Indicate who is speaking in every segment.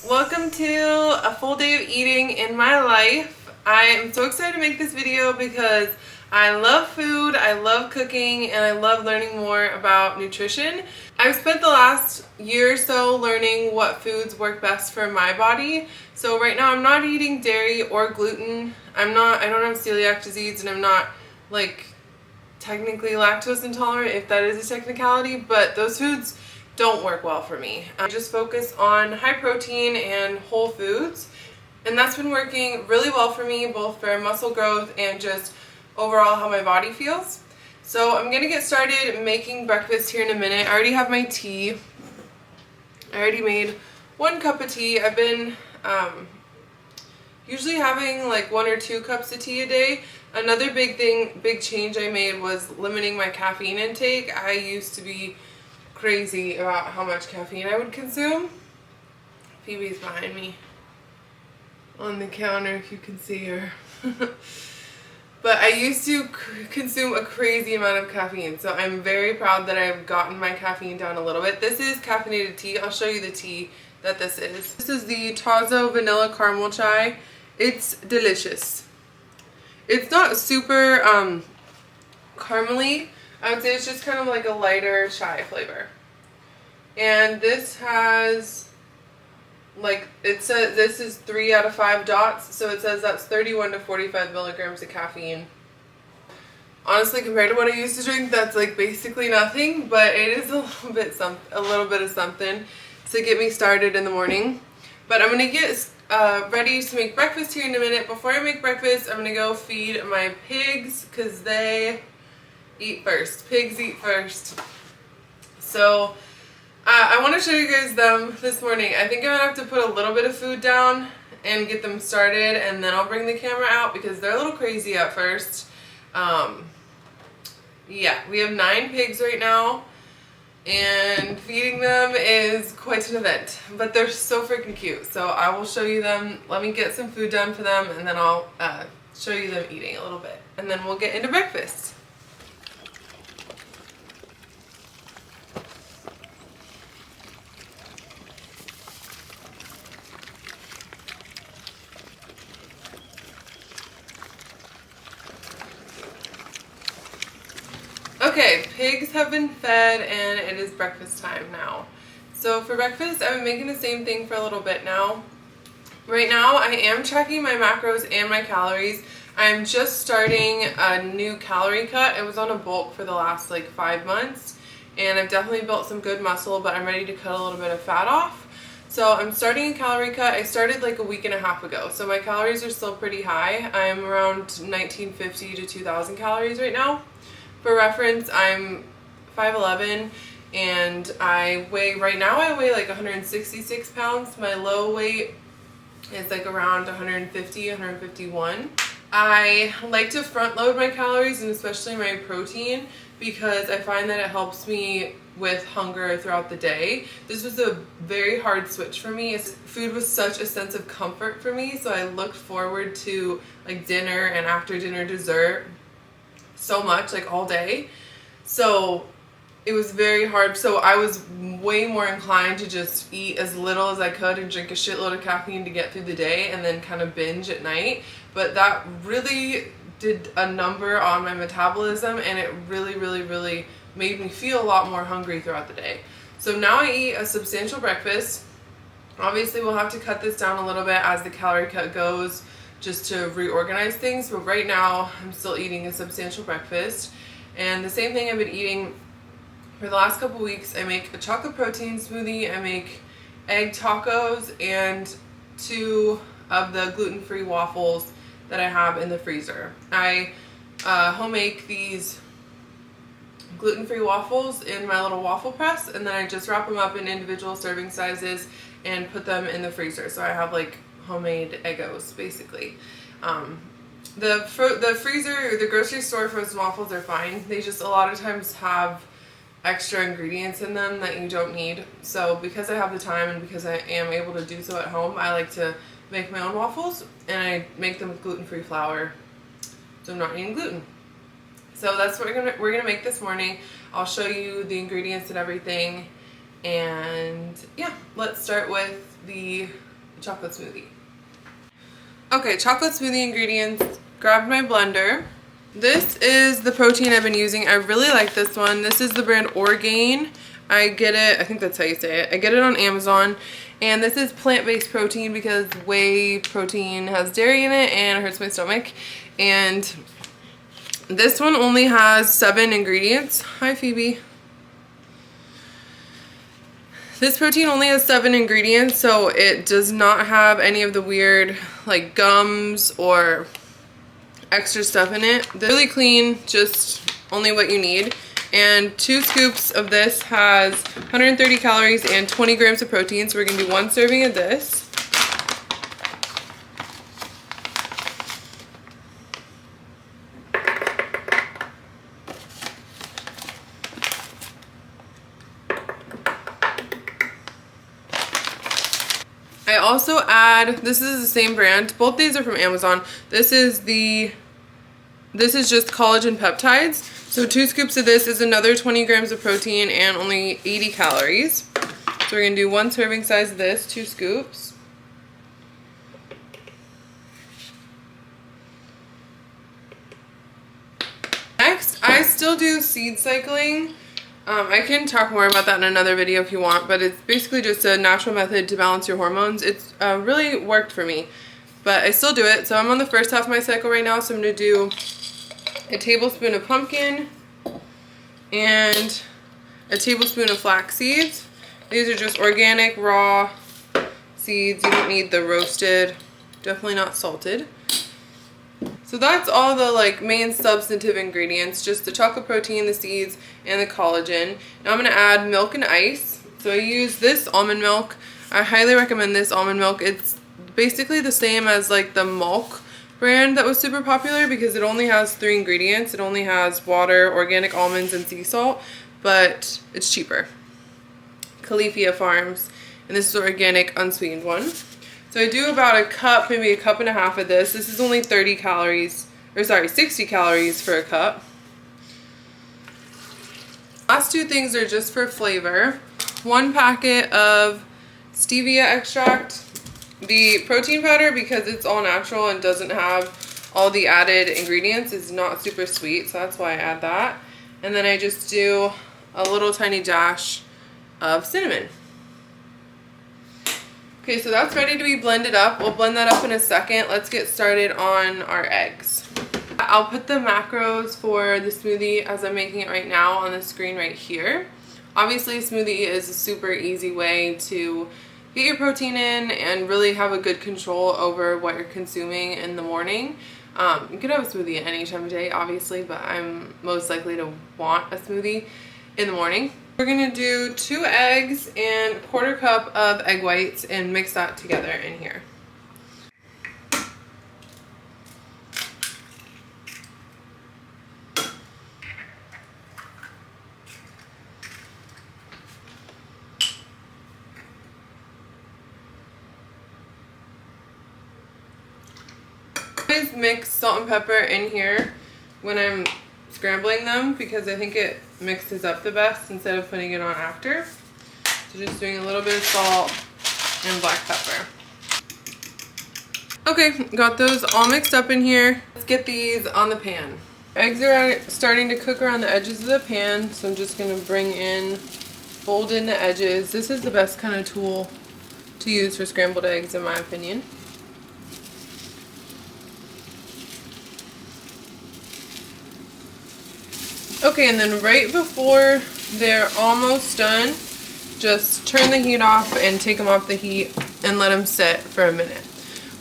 Speaker 1: Welcome to a full day of eating in my life. I am so excited to make this video because I love food, I love cooking, and I love learning more about nutrition. I've spent the last year or so learning what foods work best for my body. So right now I'm not eating dairy or gluten. I don't have celiac disease, and I'm not technically lactose intolerant, if that is a technicality, but those foods don't work well for me. I just focus on high protein and whole foods, and that's been working really well for me, both for muscle growth and just overall how my body feels. So I'm gonna get started making breakfast here in a minute. I already have my tea. I already made 1 cup of tea. I've been usually having like 1 or 2 cups of tea a day. Another big change I made was limiting my caffeine intake. I used to be crazy about how much caffeine I would consume. Phoebe's behind me on the counter, if you can see her. But I used to consume a crazy amount of caffeine, so I'm very proud that I've gotten my caffeine down a little bit. This is caffeinated tea. I'll show you the tea that this is. This is the Tazo Vanilla Caramel Chai. It's delicious. It's not super caramely. I would say it's just kind of like a lighter chai flavor. And this has, it says this is 3 out of 5 dots, so it says that's 31 to 45 milligrams of caffeine. Honestly, compared to what I used to drink, that's like basically nothing, but it is a little bit of something to get me started in the morning. But I'm gonna get ready to make breakfast here in a minute. Before I make breakfast, I'm gonna go feed my pigs because they eat first. Pigs eat first. So I want to show you guys them this morning. I think I'm gonna have to put a little bit of food down and get them started, and then I'll bring the camera out because they're a little crazy at first. Yeah, we have 9 pigs right now, and feeding them is quite an event, but they're so freaking cute. So I will show you them. Let me get some food done for them, and then I'll show you them eating a little bit, and then we'll get into breakfast. Okay, pigs have been fed and it is breakfast time now. So for breakfast, I've been making the same thing for a little bit now. Right now, I am tracking my macros and my calories. I'm just starting a new calorie cut. It was on a bulk for the last 5 months, and I've definitely built some good muscle, but I'm ready to cut a little bit of fat off. So I'm starting a calorie cut. I started like a week and a half ago, so my calories are still pretty high. I'm around 1950 to 2000 calories right now. For reference, I'm 5'11", and I weigh like 166 pounds. My low weight is like around 150, 151. I like to front load my calories, and especially my protein, because I find that it helps me with hunger throughout the day. This was a very hard switch for me. Food was such a sense of comfort for me, so I looked forward to dinner and after dinner dessert so much, all day. So it was very hard. So I was way more inclined to just eat as little as I could and drink a shitload of caffeine to get through the day and then kind of binge at night. But that really did a number on my metabolism, and it really made me feel a lot more hungry throughout the day. So now I eat a substantial breakfast. Obviously we'll have to cut this down a little bit as the calorie cut goes, just to reorganize things, but right now I'm still eating a substantial breakfast. And the same thing I've been eating for the last couple weeks. I make a chocolate protein smoothie, I make egg tacos, and 2 of the gluten-free waffles that I have in the freezer. I home make these gluten-free waffles in my little waffle press, and then I just wrap them up in individual serving sizes and put them in the freezer. So I have homemade Eggos, basically. The freezer or the grocery store frozen waffles are fine. They just a lot of times have extra ingredients in them that you don't need. So because I have the time and because I am able to do so at home, I like to make my own waffles, and I make them with gluten-free flour, so I'm not eating gluten. So that's what we're gonna make this morning. I'll show you the ingredients and everything, and yeah, let's start with the chocolate smoothie. Okay, chocolate smoothie ingredients. Grabbed my blender. This is the protein I've been using. I really like this one. This is the brand Orgain. I get it, I think that's how you say it. I get it on Amazon. And this is plant-based protein because whey protein has dairy in it and it hurts my stomach. And this one only has 7 ingredients. Hi, Phoebe. This protein only has 7 ingredients, so it does not have any of the weird like gums or extra stuff in it. They're really clean, just only what you need. And 2 scoops of this has 130 calories and 20 grams of protein, so we're gonna do 1 serving of this. I also add, this is the same brand, both these are from Amazon. This is just collagen peptides. So 2 scoops of this is another 20 grams of protein and only 80 calories. So we're gonna do 1 serving size of this, 2 scoops. Next, I still do seed cycling. I can talk more about that in another video if you want, but it's basically just a natural method to balance your hormones. It's really worked for me, but I still do it. So I'm on the first half of my cycle right now, so I'm going to do a tablespoon of pumpkin and a tablespoon of flax seeds. These are just organic, raw seeds. You don't need the roasted, definitely not salted. So that's all the like main substantive ingredients, just the chocolate protein, the seeds, and the collagen. Now I'm going to add milk and ice. So I use this almond milk. I highly recommend this almond milk. It's basically the same as like the Milk brand that was super popular because it only has 3 ingredients. It only has water, organic almonds, and sea salt, but it's cheaper. Califia Farms, and this is the organic unsweetened one. So I do about a cup, maybe a cup and a half of this. This is only 30 calories, or sorry, 60 calories for a cup. Last 2 things are just for flavor. 1 packet of stevia extract. The protein powder, because it's all natural and doesn't have all the added ingredients, is not super sweet, so that's why I add that. And then I just do a little tiny dash of cinnamon. Okay, so that's ready to be blended up. We'll blend that up in a second. Let's get started on our eggs. I'll put the macros for the smoothie as I'm making it right now on the screen right here. Obviously, a smoothie is a super easy way to get your protein in and really have a good control over what you're consuming in the morning. You could have a smoothie at any time of day, obviously, but I'm most likely to want a smoothie in the morning. We're gonna do 2 eggs and a 1/4 cup of egg whites and mix that together in here. Always mix salt and pepper in here when I'm scrambling them because I think it mixes up the best instead of putting it on after. So just doing a little bit of salt and black pepper. Okay, got those all mixed up in here. Let's get these on the pan. Eggs are starting to cook around the edges of the pan, so I'm just gonna bring in, fold in the edges. This is the best kind of tool to use for scrambled eggs in my opinion. Okay, and then right before they're almost done, just turn the heat off and take them off the heat and let them sit for a minute.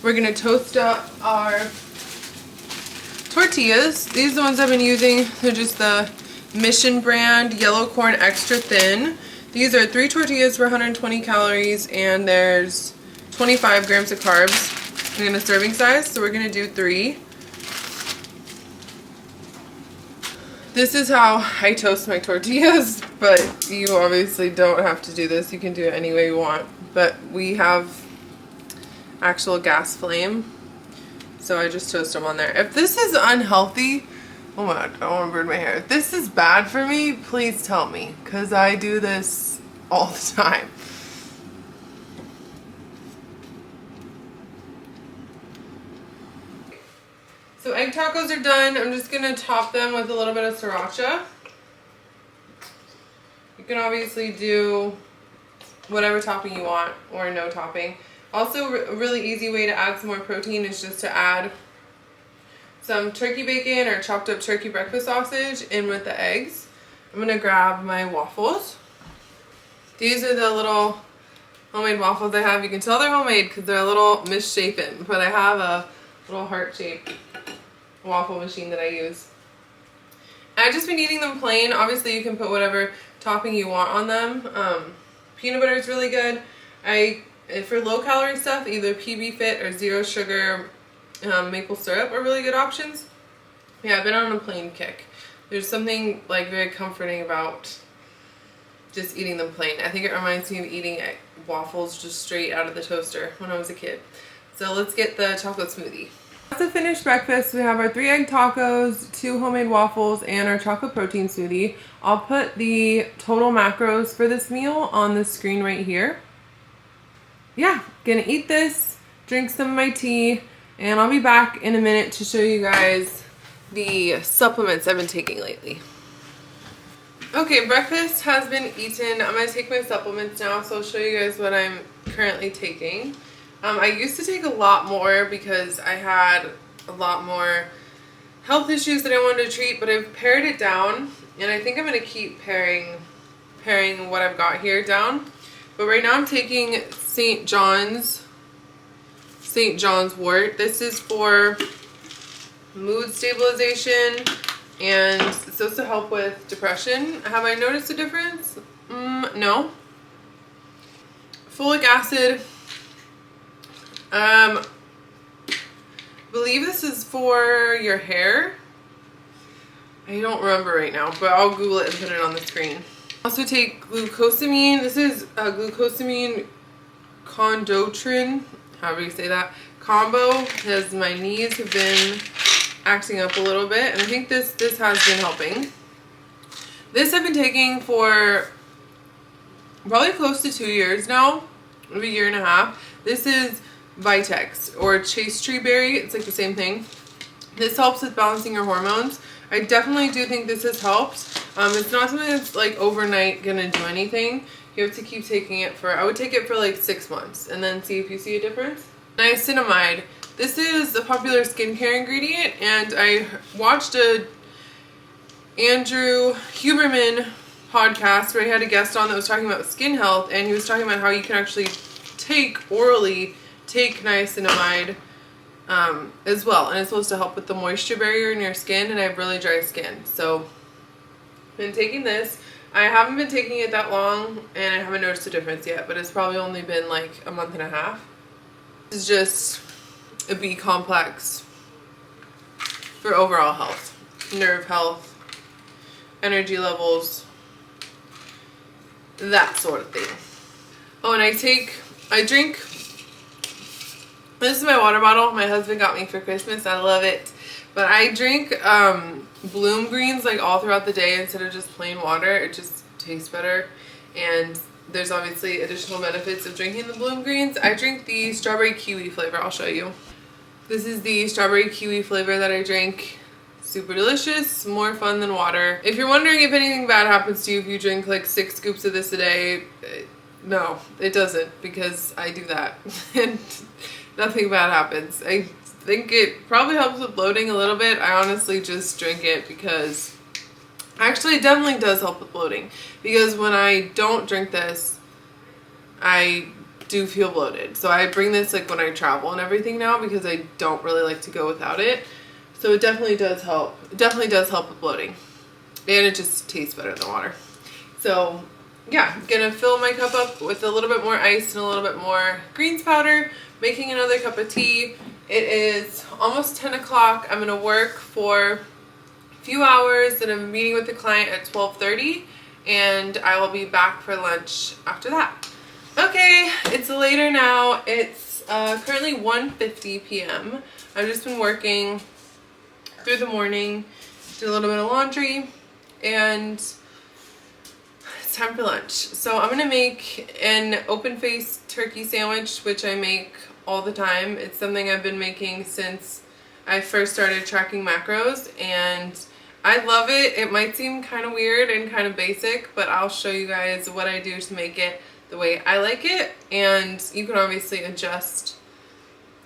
Speaker 1: We're gonna toast up our tortillas. These are the ones I've been using. They're just the Mission brand yellow corn extra thin. These are 3 tortillas for 120 calories and there's 25 grams of carbs in a serving size, so we're gonna do 3. This is how I toast my tortillas, but you obviously don't have to do this. You can do it any way you want. But we have actual gas flame, so I just toast them on there. If this is unhealthy, oh my god, I don't want to burn my hair. If this is bad for me, please tell me, because I do this all the time. So egg tacos are done. I'm just going to top them with a little bit of sriracha. You can obviously do whatever topping you want or no topping. Also, a really easy way to add some more protein is just to add some turkey bacon or chopped up turkey breakfast sausage in with the eggs. I'm going to grab my waffles. These are the little homemade waffles I have. You can tell they're homemade because they're a little misshapen, but I have a little heart-shaped waffle machine that I use. I've just been eating them plain. Obviously, you can put whatever topping you want on them. Peanut butter is really good. For low-calorie stuff, either PB Fit or zero sugar maple syrup are really good options. Yeah, I've been on a plain kick. There's something like very comforting about just eating them plain. I think it reminds me of eating waffles just straight out of the toaster when I was a kid. So let's get the chocolate smoothie. To finish breakfast, we have our 3 egg tacos, 2 homemade waffles, and our chocolate protein smoothie. I'll put the total macros for this meal on the screen right here. Yeah, gonna eat this, drink some of my tea, and I'll be back in a minute to show you guys the supplements I've been taking lately. Okay, breakfast has been eaten. I'm gonna take my supplements now, so I'll show you guys what I'm currently taking. I used to take a lot more because I had a lot more health issues that I wanted to treat, but I've pared it down, and I think I'm going to keep paring what I've got here down. But right now I'm taking St. John's wort. This is for mood stabilization, and it's supposed to help with depression. Have I noticed a difference? No. Folic acid. I believe this is for your hair. I don't remember right now, but I'll Google it and put it on the screen. Also take glucosamine. This is glucosamine condotrin, however you say that, combo, because my knees have been acting up a little bit, and I think this has been helping. This I've been taking for probably close to 2 years now, maybe a year and a half. This is Vitex or Chase Tree Berry. It's like the same thing. This helps with balancing your hormones. I definitely do think this has helped. It's not something that's like overnight gonna do anything. You have to keep taking it I would take it for like 6 months and then see if you see a difference. Niacinamide. This is a popular skincare ingredient, and I watched a Andrew Huberman podcast where he had a guest on that was talking about skin health, and he was talking about how you can actually orally take niacinamide as well, and it's supposed to help with the moisture barrier in your skin, and I have really dry skin, so I've been taking this. I haven't been taking it that long, and I haven't noticed a difference yet, but it's probably only been like a month and a half. This is just a B complex for overall health, nerve health, energy levels, that sort of thing. Oh, and I drink, this is my water bottle my husband got me for Christmas. I love it. But I drink bloom greens like all throughout the day instead of just plain water. It just tastes better. And there's obviously additional benefits of drinking the bloom greens. I drink the strawberry kiwi flavor. I'll show you. This is the strawberry kiwi flavor that I drink. Super delicious, more fun than water. If you're wondering if anything bad happens to you if you drink like 6 scoops of this a day, no, it doesn't, because I do that and nothing bad happens. I think it probably helps with bloating a little bit. I honestly just drink it because, actually it definitely does help with bloating, because when I don't drink this, I do feel bloated. So I bring this like when I travel and everything now, because I don't really like to go without it. So it definitely does help. It definitely does help with bloating. And it just tastes better than water. So yeah, I'm gonna fill my cup up with a little bit more ice and a little bit more greens powder, making another cup of tea. It is almost 10 o'clock. I'm gonna work for a few hours, then I'm meeting with the client at 12:30, and I will be back for lunch after that. Okay, it's later now. It's currently 1:50 p.m. I've just been working through the morning, did a little bit of laundry, and it's time for lunch. So I'm gonna make an open-faced turkey sandwich, which I make all the time. It's something I've been making since I first started tracking macros, and I love it. It might seem kind of weird and kind of basic, but I'll show you guys what I do to make it the way I like it, and you can obviously adjust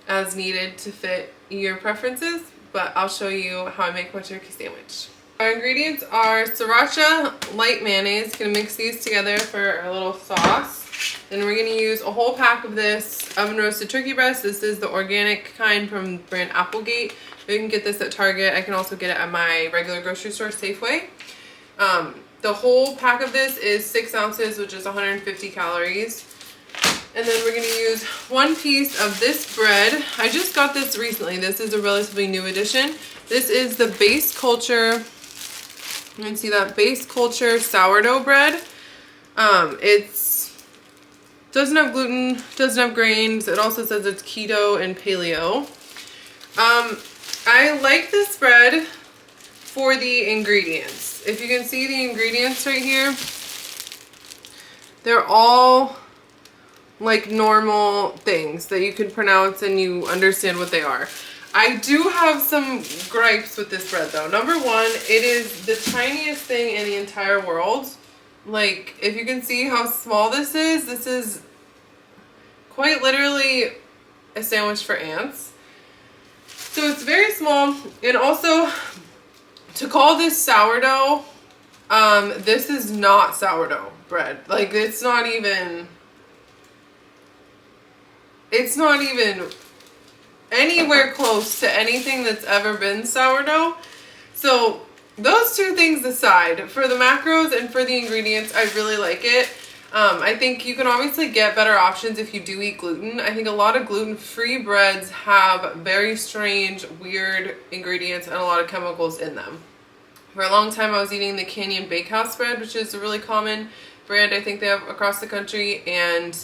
Speaker 1: as needed to fit your preferences, but I'll show you how I make my turkey sandwich. Our ingredients are sriracha, light mayonnaise. Gonna mix these together for our little sauce. Then we're gonna use a whole pack of this oven roasted turkey breast. This is the organic kind from brand Applegate. You can get this at Target. I can also get it at my regular grocery store, Safeway. The whole pack of this is 6 ounces, which is 150 calories. And then we're gonna use 1 piece of this bread. I just got this recently. This is a relatively new addition. This is the Base Culture, you can see that, Base Culture sourdough bread. It's doesn't have gluten, doesn't have grains. It also says it's keto and paleo. I like this bread for the ingredients. If you can see the ingredients right here, they're all like normal things that you can pronounce and you understand what they are. I do have some gripes with this bread though. Number one, it is the tiniest thing in the entire world. Like, if you can see how small this is quite literally a sandwich for ants. So it's very small. And also, to call this sourdough, this is not sourdough bread. Like, it's not even anywhere close to anything that's ever been sourdough. So those two things aside, for the macros and for the ingredients, I really like it. I think you can obviously get better options if you do eat gluten. I think a lot of gluten-free breads have very strange, weird ingredients and a lot of chemicals in them. For a long time, I was eating the Canyon Bakehouse bread, which is a really common brand I think they have across the country. And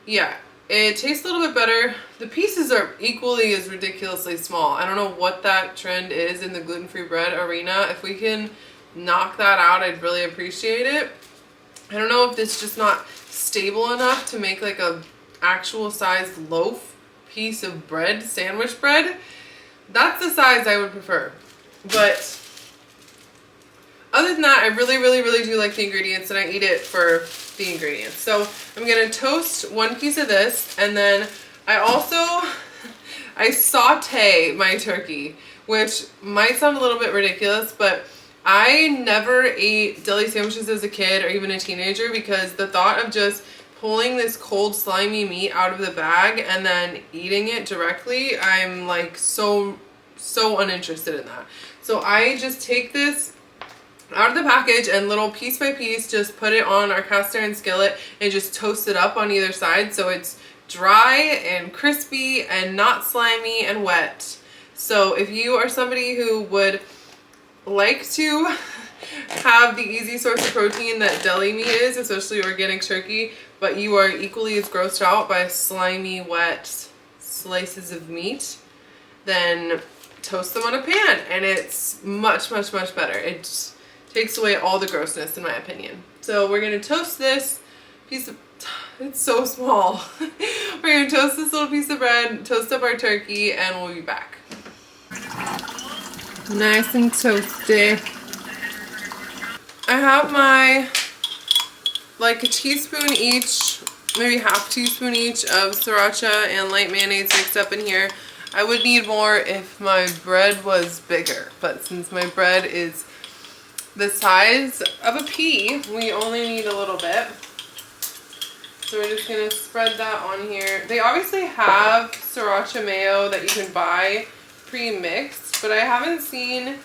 Speaker 1: yeah, it tastes a little bit better. The pieces are equally as ridiculously small. I don't know what that trend is in the gluten-free bread arena. If we can knock that out, I'd really appreciate it. I don't know if it's just not stable enough to make like a actual size loaf piece of bread, sandwich bread. That's the size I would prefer. But other than that, I really do like the ingredients, and I eat it for the ingredients. So I'm gonna toast 1 piece of this, and then I saute my turkey, which might sound a little bit ridiculous, but I never ate deli sandwiches as a kid or even a teenager because the thought of just pulling this cold slimy meat out of the bag and then eating it directly, I'm like so uninterested in that. So I just take this out of the package and little piece by piece just put it on our cast iron skillet and just toast it up on either side so it's dry and crispy and not slimy and wet. So if you are somebody who would like to have the easy source of protein that deli meat is, especially organic turkey, but you are equally as grossed out by slimy, wet slices of meat, then toast them on a pan and it's much better. It takes away all the grossness in my opinion. So we're gonna toast this piece of, it's so small. We're gonna toast this little piece of bread, toast up our turkey, and we'll be back. Nice and toasty. I have my, like a teaspoon each, maybe half teaspoon each of sriracha and light mayonnaise mixed up in here. I would need more if my bread was bigger, but since my bread is the size of a pea, we only need a little bit. So we're just gonna spread that on here. They obviously have sriracha mayo that you can buy pre-mixed, but I haven't seen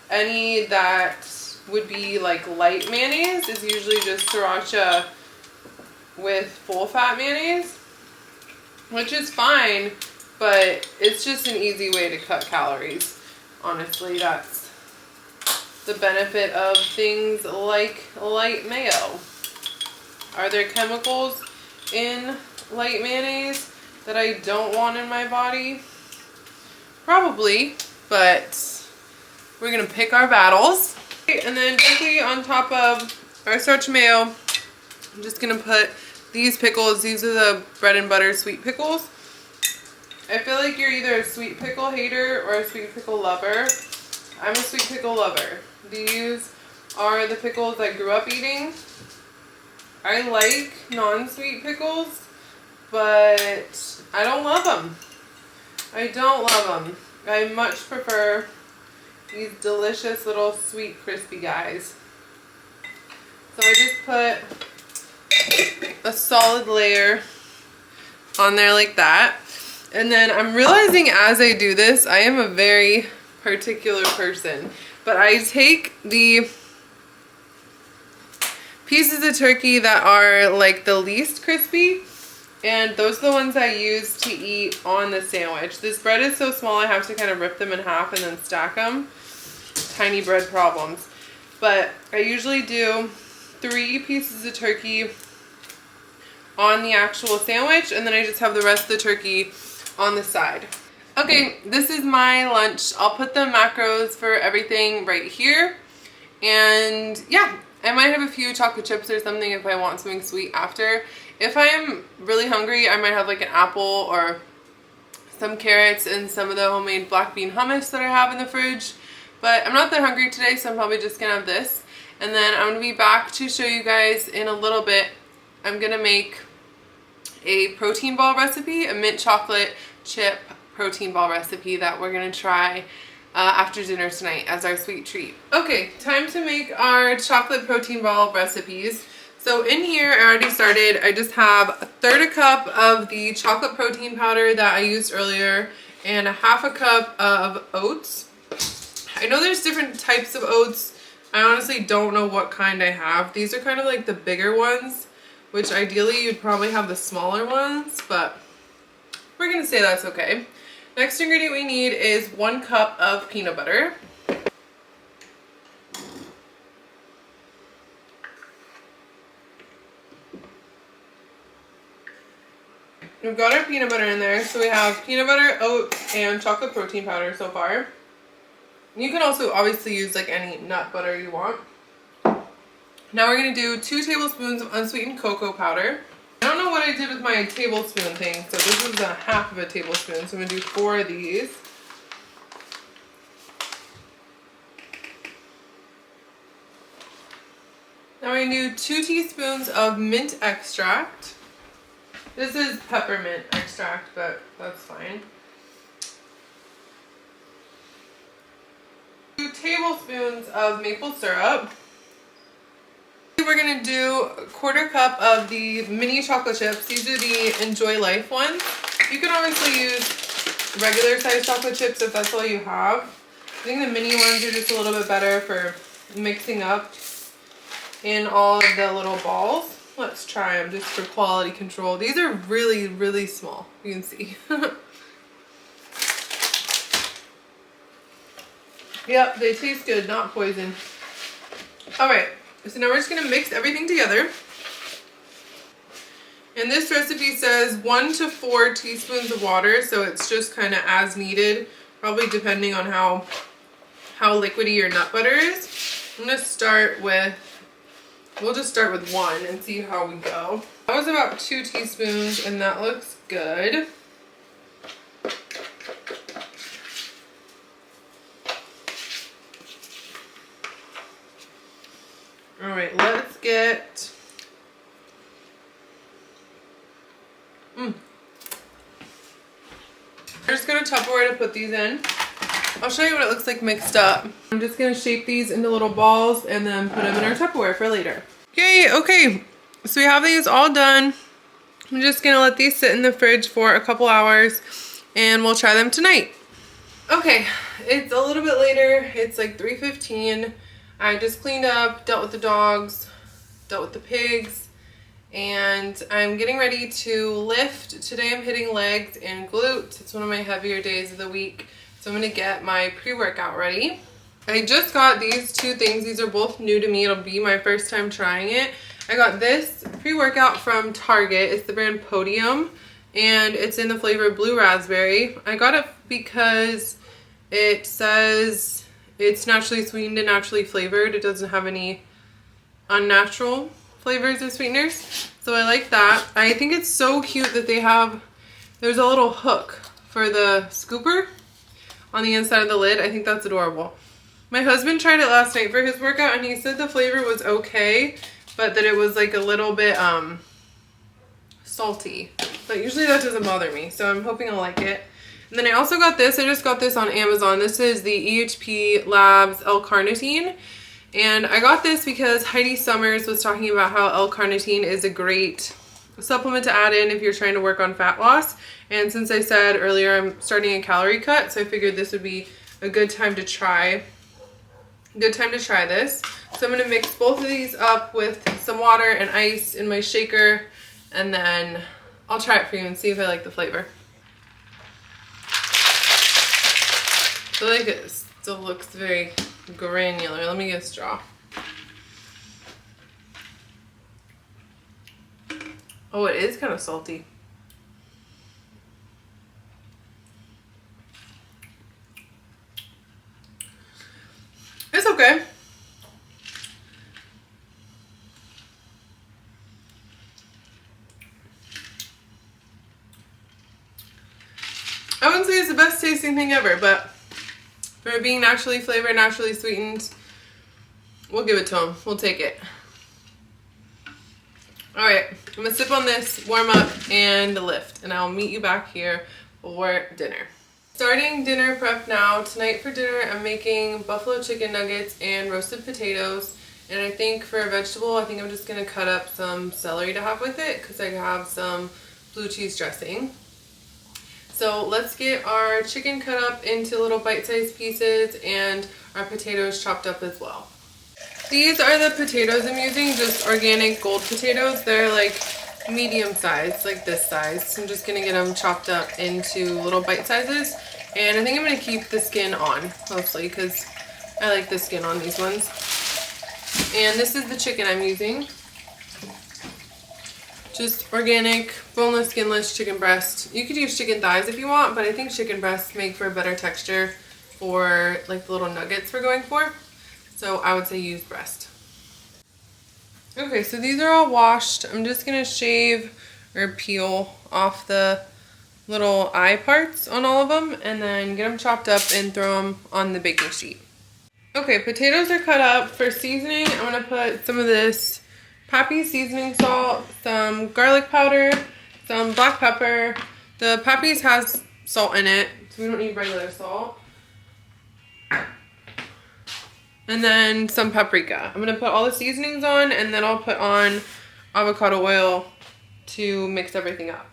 Speaker 1: any that would be like light mayonnaise. It's usually just sriracha with full fat mayonnaise, which is fine, but it's just an easy way to cut calories. Honestly, that's the benefit of things like light mayo. Are there chemicals in light mayonnaise that I don't want in my body? Probably, but we're gonna pick our battles. And then directly on top of our sriracha mayo, I'm just gonna put these pickles. These are the bread and butter sweet pickles. I feel like you're either a sweet pickle hater or a sweet pickle lover. I'm a sweet pickle lover. These are the pickles I grew up eating. I like non-sweet pickles, but I don't love them. I don't love them. I much prefer these delicious little sweet crispy guys. So I just put a solid layer on there like that. And then I'm realizing as I do this, I am a very particular person. But I take the pieces of turkey that are like the least crispy, and those are the ones I use to eat on the sandwich. This bread is so small I have to kind of rip them in half and then stack them. Tiny bread problems. But I usually do 3 pieces of turkey on the actual sandwich, and then I just have the rest of the turkey on the side. Okay, this is my lunch. I'll put the macros for everything right here. And yeah, I might have a few chocolate chips or something if I want something sweet after. If I am really hungry, I might have like an apple or some carrots and some of the homemade black bean hummus that I have in the fridge. But I'm not that hungry today, so I'm probably just gonna have this. And then I'm gonna be back to show you guys in a little bit. I'm gonna make a protein ball recipe, a mint chocolate chip protein ball recipe that we're gonna try after dinner tonight as our sweet treat. Okay, time to make our chocolate protein ball recipes. So in here, I already started. I just have 1/3 cup of the chocolate protein powder that I used earlier and 1/2 cup of oats. I know there's different types of oats. I honestly don't know what kind I have. These are kind of like the bigger ones, which ideally you'd probably have the smaller ones, but we're gonna say that's okay. Next ingredient we need is 1 cup of peanut butter. We've got our peanut butter in there, so we have peanut butter, oats, and chocolate protein powder so far. You can also obviously use like any nut butter you want. Now we're gonna do 2 tablespoons of unsweetened cocoa powder. I don't know what I did with my tablespoon thing, so this is a 1/2 of a tablespoon, so I'm gonna do 4 of these. Now we're gonna do 2 teaspoons of mint extract. This is peppermint extract, but that's fine. 2 tablespoons of maple syrup. We're gonna do 1/4 cup of the mini chocolate chips. These are the Enjoy Life ones. You can obviously use regular size chocolate chips if that's all you have. I think the mini ones are just a little bit better for mixing up in all of the little balls. Let's try them just for quality control. These are really, really small. You can see. Yep, they taste good, not poison. All right, so now we're just gonna mix everything together. And this recipe says 1 to 4 teaspoons of water, so it's just kind of as needed, probably depending on how liquidy your nut butter is. I'm gonna start with, we'll just start with 1 and see how we go. That was about 2 teaspoons and that looks good. All right, let's get, I'm just gonna Tupperware to put these in. I'll show you what it looks like mixed up. I'm just gonna shape these into little balls and then put them in our Tupperware for later. Yay, okay, so we have these all done. I'm just gonna let these sit in the fridge for a couple hours and we'll try them tonight. Okay, it's a little bit later. It's like 3:15. I just cleaned up, dealt with the dogs, dealt with the pigs, and I'm getting ready to lift. Today I'm hitting legs and glutes. It's one of my heavier days of the week, so I'm gonna get my pre-workout ready. I just got these 2 things. These are both new to me. It'll be my first time trying it. I got this pre-workout from Target. It's the brand Podium, and it's in the flavor Blue Raspberry. I got it because it says it's naturally sweetened and naturally flavored. It doesn't have any unnatural flavors or sweeteners. So I like that. I think it's so cute that they have, there's a little hook for the scooper on the inside of the lid. I think that's adorable. My husband tried it last night for his workout and he said the flavor was okay, but that it was like a little bit salty. But usually that doesn't bother me, so I'm hoping I'll like it. And then I also got this. I just got this on Amazon. This is the EHP Labs L-carnitine. And I got this because Heidi Summers was talking about how L-carnitine is a great supplement to add in if you're trying to work on fat loss. And since I said earlier I'm starting a calorie cut, so I figured this would be a good time to try this. So I'm going to mix both of these up with some water and ice in my shaker, and then I'll try it for you and see if I like the flavor. I feel like it still looks very granular. Let me get a straw. Oh, it is kind of salty. It's okay. I wouldn't say it's the best tasting thing ever, but for it being naturally flavored, naturally sweetened, we'll give it to them. We'll take it. Alright, I'm going to sip on this, warm up, and lift. And I'll meet you back here for dinner. Starting dinner prep now. Tonight for dinner, I'm making buffalo chicken nuggets and roasted potatoes. And I think for a vegetable, I think I'm just going to cut up some celery to have with it because I have some blue cheese dressing. So let's get our chicken cut up into little bite-sized pieces and our potatoes chopped up as well. These are the potatoes I'm using, just organic gold potatoes. They're like medium size, like this size. So I'm just going to get them chopped up into little bite sizes. And I think I'm going to keep the skin on mostly because I like the skin on these ones. And this is the chicken I'm using. Just organic, boneless, skinless chicken breast. You could use chicken thighs if you want, but I think chicken breasts make for a better texture for like the little nuggets we're going for. So I would say use breast. Okay, so these are all washed. I'm just gonna shave or peel off the little eye parts on all of them and then get them chopped up and throw them on the baking sheet. Okay, potatoes are cut up. For seasoning, I'm gonna put some of this Pappy seasoning salt, some garlic powder, some black pepper. The Pappy's has salt in it, so we don't need regular salt. And then some paprika. I'm going to put all the seasonings on, and then I'll put on avocado oil to mix everything up.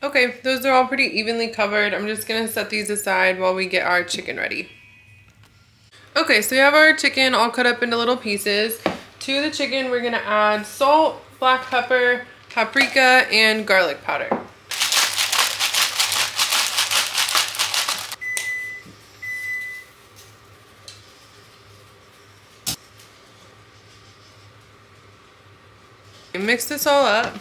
Speaker 1: Okay, those are all pretty evenly covered. I'm just gonna set these aside while we get our chicken ready. Okay, so we have our chicken all cut up into little pieces. To the chicken, we're gonna add salt, black pepper, paprika, and garlic powder. Mix this all up.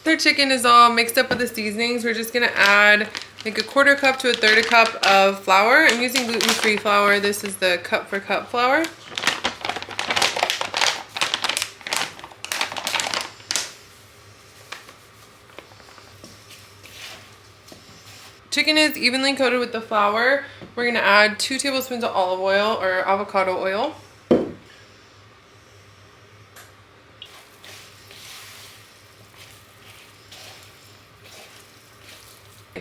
Speaker 1: Our chicken is all mixed up with the seasonings. We're just gonna add like a 1/4 cup to a 1/3 cup of flour. I'm using gluten-free flour. This is the cup for cup flour. Chicken is evenly coated with the flour. We're gonna add 2 tablespoons of olive oil or avocado oil.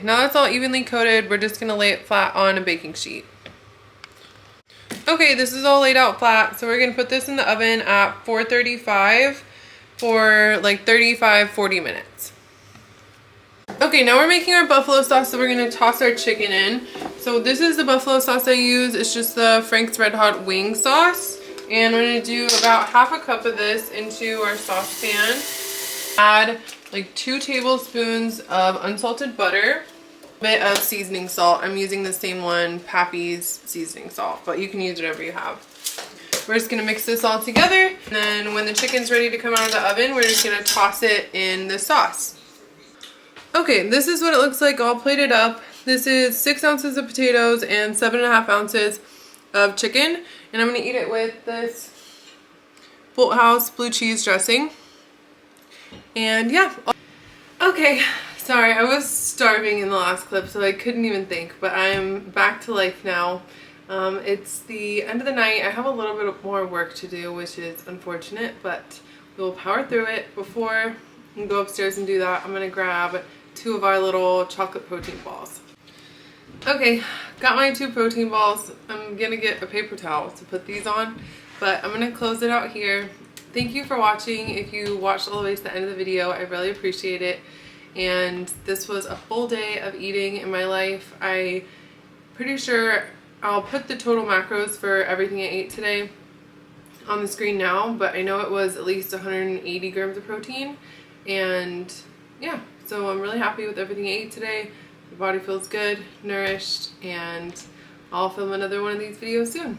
Speaker 1: Now that's all evenly coated, we're just gonna lay it flat on a baking sheet. Okay, this is all laid out flat, so we're gonna put this in the oven at 435 for like 35-40 minutes. Okay, now we're making our buffalo sauce, so we're gonna toss our chicken in. So this is the buffalo sauce I use. It's just the Frank's Red Hot wing sauce. And we're gonna do about 1/2 cup of this into our saucepan. Add like 2 tablespoons of unsalted butter, a bit of seasoning salt. I'm using the same one, Pappy's seasoning salt, but you can use whatever you have. We're just gonna mix this all together, and then when the chicken's ready to come out of the oven, we're just gonna toss it in the sauce. Okay, this is what it looks like all plated up. This is 6 ounces of potatoes and 7.5 ounces of chicken, and I'm gonna eat it with this Bolthouse blue cheese dressing. And yeah. Okay, sorry, I was starving in the last clip, so I couldn't even think, but I'm back to life now. It's the end of the night. I have a little bit more work to do, which is unfortunate, but we'll power through it. Before we go upstairs and do that, I'm gonna grab 2 of our little chocolate protein balls. Okay, got my 2 protein balls. I'm gonna get a paper towel to put these on, but I'm gonna close it out here. Thank you for watching. If you watched all the way to the end of the video, I really appreciate it. And this was a full day of eating in my life. I'm pretty sure I'll put the total macros for everything I ate today on the screen now, but I know it was at least 180 grams of protein. And yeah, so I'm really happy with everything I ate today. My body feels good, nourished, and I'll film another one of these videos soon.